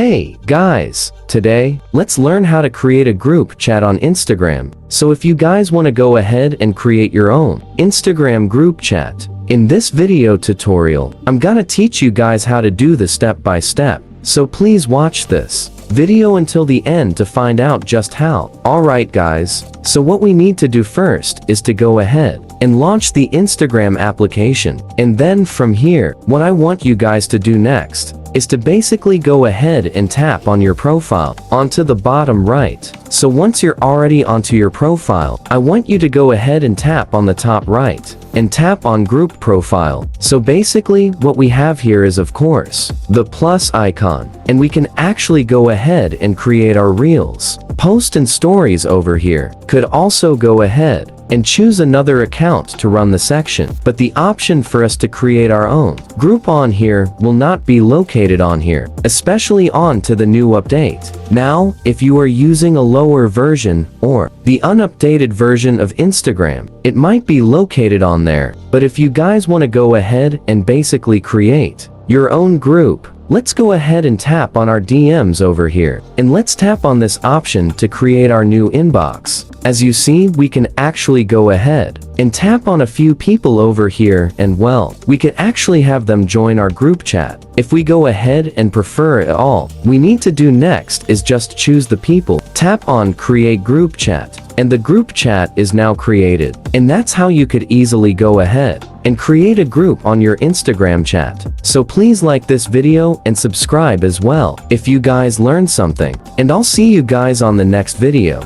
Hey, guys! Today, let's learn how to create a group chat on Instagram. So if you guys want to go ahead and create your own Instagram group chat, in this video tutorial, I'm gonna teach you guys how to do this step by step. So please watch this video until the end to find out just how. Alright guys, so what we need to do first is to go ahead and launch the Instagram application. And then from here, what I want you guys to do next is to basically go ahead and tap on your profile onto the bottom right. So once you're already onto your profile, I want you to go ahead and tap on the top right and tap on group profile. So basically what we have here is of course the plus icon, and we can actually go ahead and create our reels, post and stories over here. Could also go ahead and choose another account to run the section, but the option for us to create our own group on here will not be located on here, especially on to the new update. Now, if you are using a lower version or the unupdated version of Instagram, it might be located on there. But if you guys want to go ahead and basically create your own group, let's go ahead and tap on our DMs over here, and let's tap on this option to create our new inbox. As you see, we can actually go ahead and tap on a few people over here, and well, we could actually have them join our group chat. If we go ahead and prefer it all, we need to do next is just choose the people, tap on create group chat, and the group chat is now created. And that's how you could easily go ahead and create a group on your Instagram chat. So please like this video and subscribe as well if you guys learned something. And I'll see you guys on the next video.